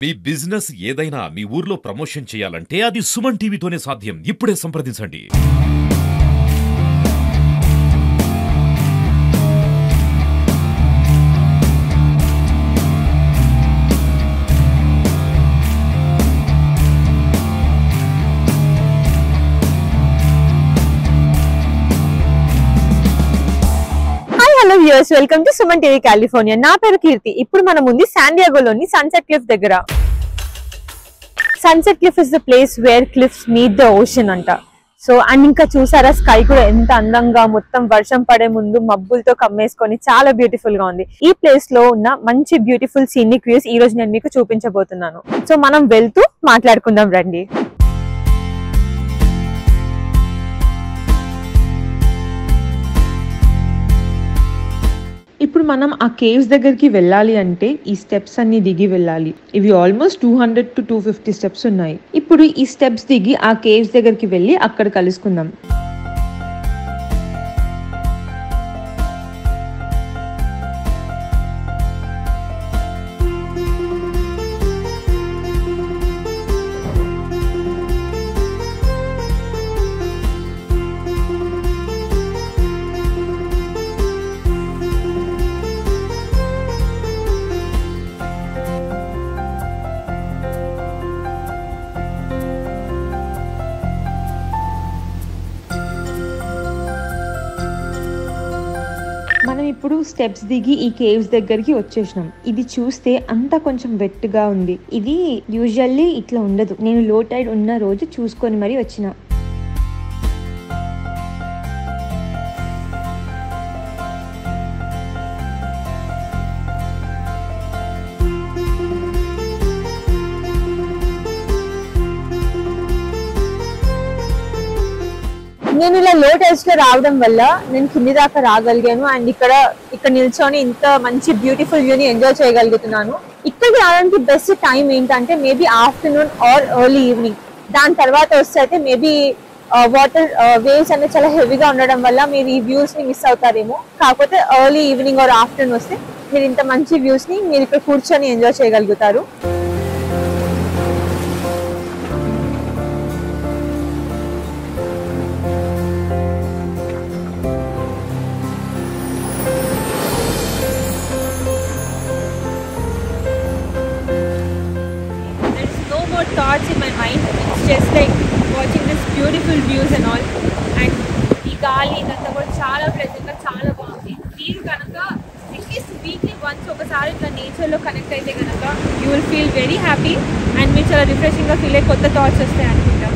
మీ business ఏదైనా మీ ఊర్లో promotion చేయాలంటే అది సుమన్ టీవీతోనే సాధ్యం. ఇప్పుడే సంప్రదించండి. Hello viewers, welcome to Suman TV California. నా పేరు కీర్తి. ఇప్పుడు మనం ఉంది శాన్ డియాగోలోని సన్సెట్ క్లిఫ్ దగ్గర. Sunset cliff is the place where cliffs meet the ocean అంట. సో అండ్ ఇంకా చూసారా, స్కై కూడా ఎంత అందంగా మొత్తం వర్షం పడే ముందు మబ్బులతో కమ్మేసుకొని చాలా బ్యూటిఫుల్ గా ఉంది. ఈ ప్లేస్ లో ఉన్న మంచి బ్యూటిఫుల్ సీనిక్ వ్యూస్ ఈ రోజు నేను మీకు చూపించబోతున్నాను. సో మనం వెళ్తూ మాట్లాడుకుందాం రండి. ఇప్పుడు మనం ఆ కేవ్స్ దగ్గరికి వెళ్ళాలి అంటే ఈ స్టెప్స్ అన్ని దిగి వెళ్ళాలి. ఇవి ఆల్మోస్ట్ 200 to 250 స్టెప్స్ ఉన్నాయి. ఇప్పుడు ఈ స్టెప్స్ దిగి ఆ కేవ్స్ దగ్గరికి వెళ్ళి అక్కడ కలుసుకుందాం. మనం ఇప్పుడు స్టెప్స్ దిగి ఈ కేవ్స్ దగ్గరికి వచ్చేసినాం. ఇది చూస్తే అంతా కొంచెం వెట్గా ఉంది. ఇది యూజువల్లీ ఇట్లా ఉండదు. నేను లో టైడ్ ఉన్న రోజు చూసుకొని మరీ వచ్చిన. నేను ఇలా లో టైడ్స్ లో రావడం వల్ల నేను కింది దాకా రాగలిగాను. అండ్ ఇక్కడ నిల్చొని ఇంత మంచి బ్యూటిఫుల్ వ్యూ ని ఎంజాయ్ చేయగలుగుతున్నాను. ఇక్కడికి రావడానికి బెస్ట్ టైం ఏంటంటే maybe afternoon or early evening. దాని తర్వాత వస్తే అయితే మేబీ వాటర్ వేవ్స్ అనేది చాలా హెవీగా ఉండడం వల్ల మీరు ఈ వ్యూస్ ని మిస్ అవుతారేమో. కాకపోతే ఎర్లీ ఈవినింగ్ ఆర్ ఆఫ్టర్నూన్ వస్తే మీరు ఇంత మంచి వ్యూస్ ని మీరు ఇక్కడ కూర్చొని ఎంజాయ్ చేయగలుగుతారు. Thoughts in my mind. It's just like watching this beautiful views and all. And ఈ గాలి ఇదంతా కూడా చాలా ప్లెజెంట్ గా చాలా బాగుంది. మీరు కనుక అట్లీస్ట్ వీక్లీ వన్స్ ఒకసారి ఇట్లా నేచర్లో కనెక్ట్ అయితే కనుక you will feel very happy and మీరు చాలా రిఫ్రెషింగ్గా ఫీల్ అయ్యి కొత్త థాట్స్ వస్తాయి అనుకుంటా.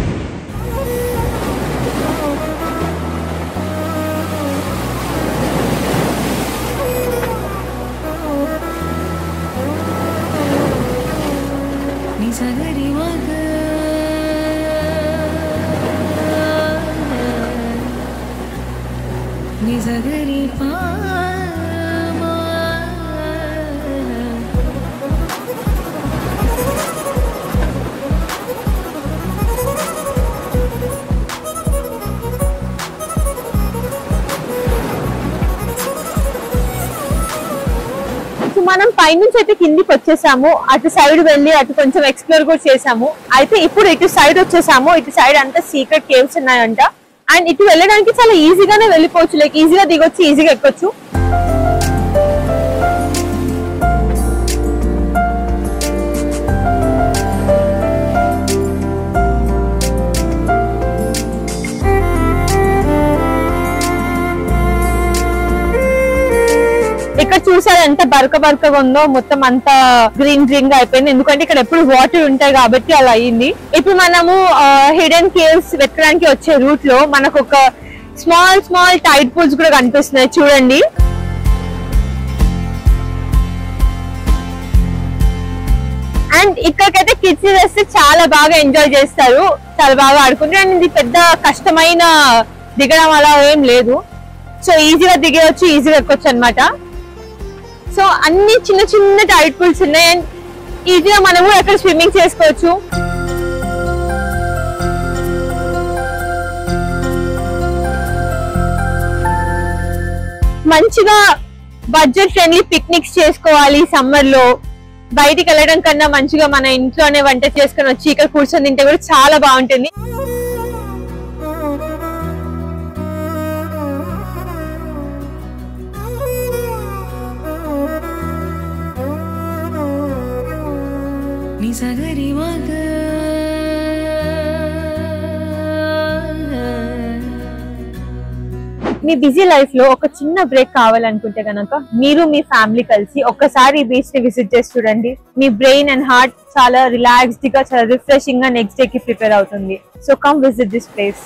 మనం పైనుంచి అయితే కిందికి వచ్చేసాము. అటు సైడ్ వెళ్ళి అటు కొంచెం ఎక్స్ప్లోర్ కూడా చేసాము. అయితే ఇప్పుడు ఇటు సైడ్ వచ్చేసాము. ఇటు సైడ్ అంతా సీక్రెట్ కేవ్స్ ఉన్నాయంట. అండ్ ఇటు వెళ్ళడానికి చాలా ఈజీగానే వెళ్ళిపోవచ్చు. లైక్ ఈజీగా దిగొచ్చు, ఈజీగా ఎక్కొచ్చు. ఇక్కడ చూసారు ఎంత బరకగా ఉందో, మొత్తం అంతా గ్రీన్ గా అయిపోయింది. ఎందుకంటే ఇక్కడ ఎప్పుడు వాటర్ ఉంటాయి కాబట్టి అలా అయ్యింది. ఇప్పుడు మనము హిడెన్ కేవ్స్ వెతకడానికి వచ్చే రూట్ లో మనకు ఒక స్మాల్ టైడ్ పూల్స్ కూడా కనిపిస్తున్నాయి, చూడండి. అండ్ ఇక్కడికైతే కిడ్స్ వేస్తే చాలా బాగా ఎంజాయ్ చేస్తారు, చాలా బాగా ఆడుకుంటారు. అండ్ ఇది పెద్ద కష్టమైన దిగడం అలా ఏం లేదు. సో ఈజీగా దిగవచ్చు, ఈజీగా ఎక్కొచ్చు అనమాట. సో అన్ని చిన్న టైడ్ పూల్స్ ఉన్నాయి. అండ్ ఈజీగా మనము అక్కడ స్విమ్మింగ్ చేసుకోవచ్చు. మంచిగా బడ్జెట్ ఫ్రెండ్లీ పిక్నిక్స్ చేసుకోవాలి సమ్మర్ లో బయటికి వెళ్ళడం కన్నా మంచిగా మన ఇంట్లోనే వంట చేసుకుని వచ్చి ఇక్కడ కూర్చొని తింటే కూడా చాలా బాగుంటుంది. మీ బిజీ లైఫ్ లో ఒక చిన్న బ్రేక్ కావాలనుకుంటే కనుక మీరు మీ ఫ్యామిలీ కలిసి ఒక్కసారి బీచ్ ని విజిట్ చేసి చూడండి. మీ బ్రెయిన్ అండ్ హార్ట్ చాలా రిలాక్స్డ్ గా, చాలా రిఫ్రెషింగ్ గా నెక్స్ట్ డే కి ప్రిపేర్ అవుతుంది. So come visit this place.